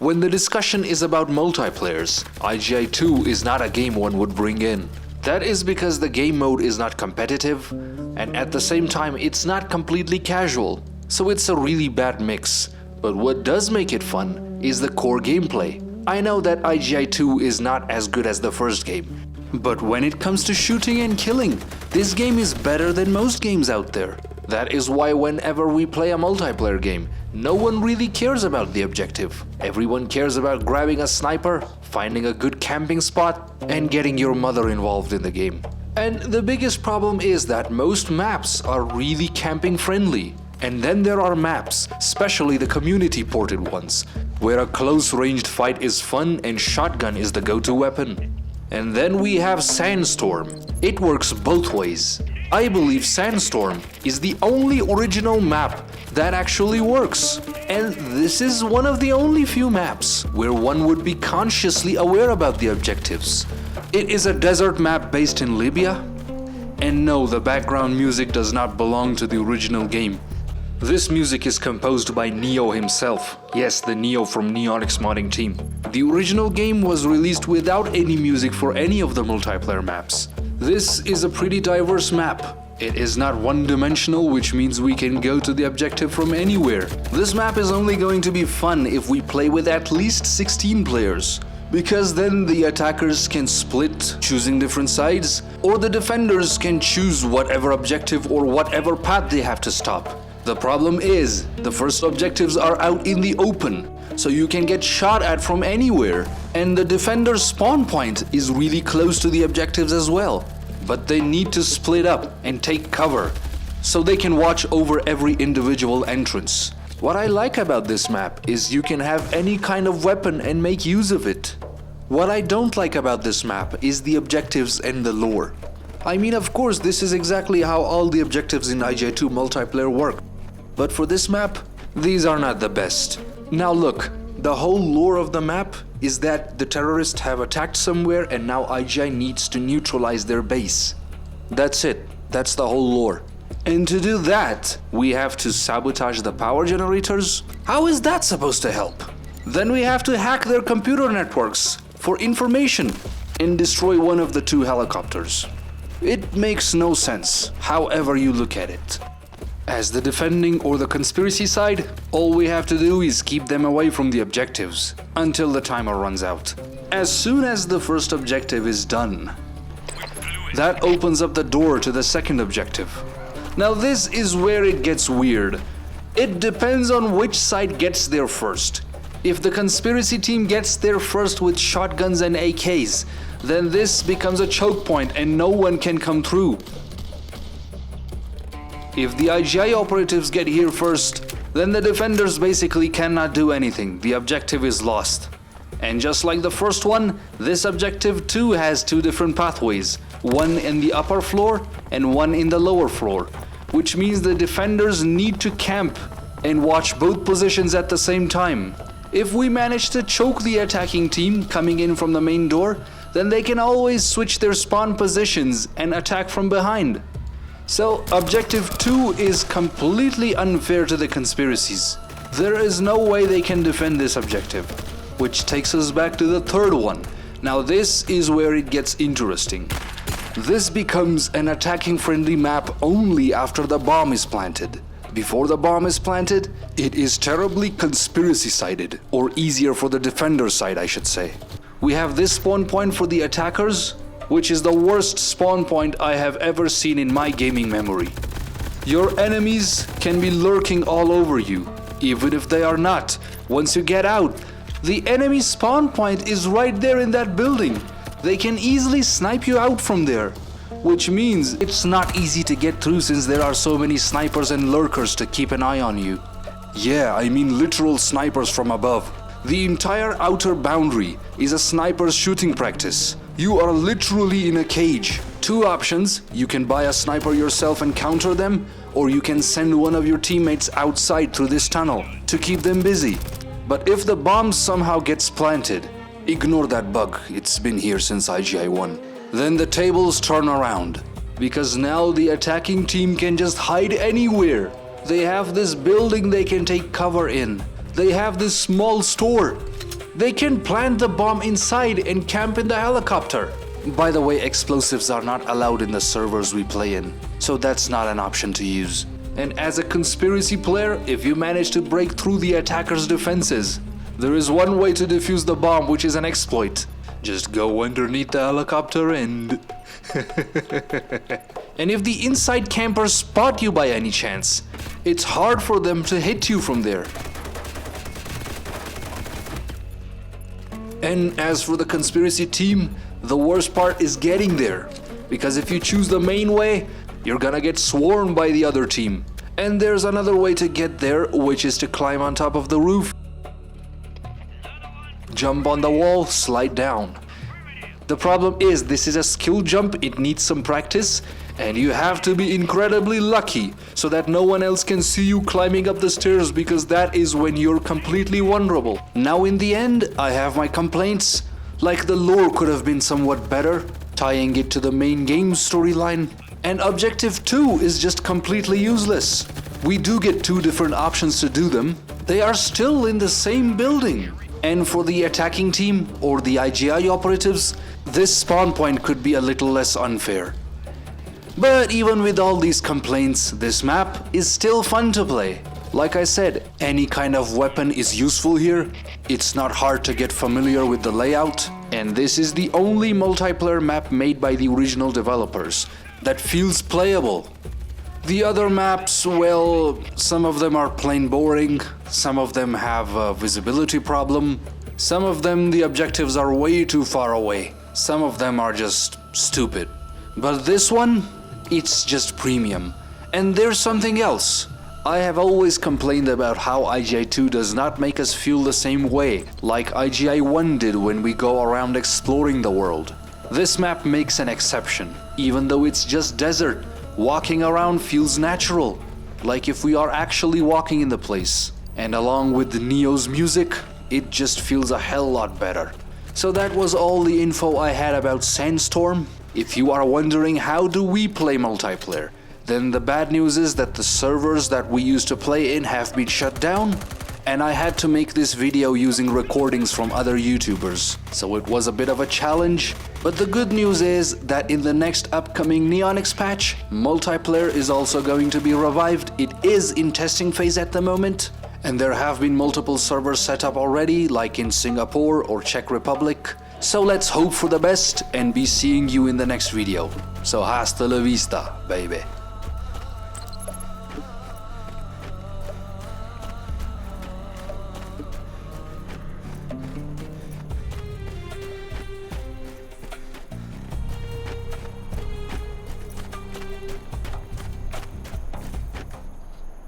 When the discussion is about multiplayers, I.G.I 2 is not a game one would bring in. That is because the game mode is not competitive, and at the same time it's not completely casual, so it's a really bad mix. But what does make it fun is the core gameplay. I know that I.G.I 2 is not as good as the first game, but when it comes to shooting and killing, this game is better than most games out there. That is why whenever we play a multiplayer game, no one really cares about the objective. Everyone cares about grabbing a sniper, finding a good camping spot, and getting your mother involved in the game. And the biggest problem is that most maps are really camping friendly. And then there are maps, especially the community ported ones, where a close ranged fight is fun and shotgun is the go-to weapon. And then we have Sandstorm. It works both ways. I believe Sandstorm is the only original map that actually works. And this is one of the only few maps where one would be consciously aware about the objectives. It is a desert map based in Libya. And no, the background music does not belong to the original game. This music is composed by Neo himself. Yes, the Neo from Neonix modding team. The original game was released without any music for any of the multiplayer maps. This is a pretty diverse map. It is not one-dimensional, which means we can go to the objective from anywhere. This map is only going to be fun if we play with at least 16 players, because then the attackers can split, choosing different sides, or the defenders can choose whatever objective or whatever path they have to stop. The problem is, the first objectives are out in the open, so you can get shot at from anywhere, and the defender's spawn point is really close to the objectives as well. But they need to split up and take cover, so they can watch over every individual entrance. What I like about this map is you can have any kind of weapon and make use of it. What I don't like about this map is the objectives and the lore. I mean, of course, this is exactly how all the objectives in I.G.I 2 multiplayer work. But for this map, these are not the best. Now look, the whole lore of the map is that the terrorists have attacked somewhere and now I.G.I needs to neutralize their base. That's it. That's the whole lore. And to do that, we have to sabotage the power generators? How is that supposed to help? Then we have to hack their computer networks for information and destroy one of the 2 helicopters. It makes no sense, however you look at it. As the defending or the conspiracy side, all we have to do is keep them away from the objectives until the timer runs out. As soon as the first objective is done, that opens up the door to the second objective. Now this is where it gets weird. It depends on which side gets there first. If the conspiracy team gets there first with shotguns and AKs, then this becomes a choke point and no one can come through. If the I.G.I operatives get here first, then the defenders basically cannot do anything. The objective is lost. And just like the first one, this objective too has 2 different pathways, one in the upper floor and one in the lower floor, which means the defenders need to camp and watch both positions at the same time. If we manage to choke the attacking team coming in from the main door, then they can always switch their spawn positions and attack from behind. So objective 2 is completely unfair to the conspiracies. There is no way they can defend this objective, which takes us back to the third one. Now this is where it gets interesting. This becomes an attacking friendly map only after the bomb is planted. Before the bomb is planted, it is terribly conspiracy sided, or easier for the defender side, I should say. We have this spawn point for the attackers, which is the worst spawn point I have ever seen in my gaming memory. Your enemies can be lurking all over you, even if they are not. Once you get out, the enemy spawn point is right there in that building. They can easily snipe you out from there, which means it's not easy to get through since there are so many snipers and lurkers to keep an eye on you. Yeah, I mean literal snipers from above. The entire outer boundary is a sniper's shooting practice. You are literally in a cage. 2 options: you can buy a sniper yourself and counter them, or you can send one of your teammates outside through this tunnel to keep them busy. But if the bomb somehow gets planted, ignore that bug, it's been here since I.G.I 1. Then the tables turn around, because now the attacking team can just hide anywhere. They have this building they can take cover in. They have this small store. They can plant the bomb inside and camp in the helicopter. By the way, explosives are not allowed in the servers we play in, so that's not an option to use. And as a conspiracy player, if you manage to break through the attacker's defenses, there is one way to defuse the bomb, which is an exploit. Just go underneath the helicopter and... And if the inside campers spot you by any chance, it's hard for them to hit you from there. And as for the conspiracy team, the worst part is getting there. Because if you choose the main way, you're gonna get swarmed by the other team. And there's another way to get there, which is to climb on top of the roof. Jump on the wall, slide down. The problem is, this is a skill jump, it needs some practice, and you have to be incredibly lucky so that no one else can see you climbing up the stairs, because that is when you're completely vulnerable. Now in the end, I have my complaints, like the lore could have been somewhat better, tying it to the main game storyline, and Objective 2 is just completely useless. We do get two different options to do them. They are still in the same building. And for the attacking team or the I.G.I operatives, this spawn point could be a little less unfair. But even with all these complaints, this map is still fun to play. Like I said, any kind of weapon is useful here. It's not hard to get familiar with the layout. And this is the only multiplayer map made by the original developers that feels playable. The other maps, well, some of them are plain boring, some of them have a visibility problem, some of them the objectives are way too far away, some of them are just stupid. But this one, it's just premium. And there's something else. I have always complained about how I.G.I 2 does not make us feel the same way, like I.G.I 1 did when we go around exploring the world. This map makes an exception, even though it's just desert. Walking around feels natural, like if we are actually walking in the place. And along with the Neo's music, it just feels a hell lot better. So that was all the info I had about Sandstorm. If you are wondering how do we play multiplayer, then the bad news is that the servers that we used to play in have been shut down, and I had to make this video using recordings from other YouTubers, so it was a bit of a challenge. But the good news is that in the next upcoming Neonix patch, multiplayer is also going to be revived. It is in testing phase at the moment, and there have been multiple servers set up already, like in Singapore or Czech Republic. So let's hope for the best and be seeing you in the next video. So hasta la vista, baby.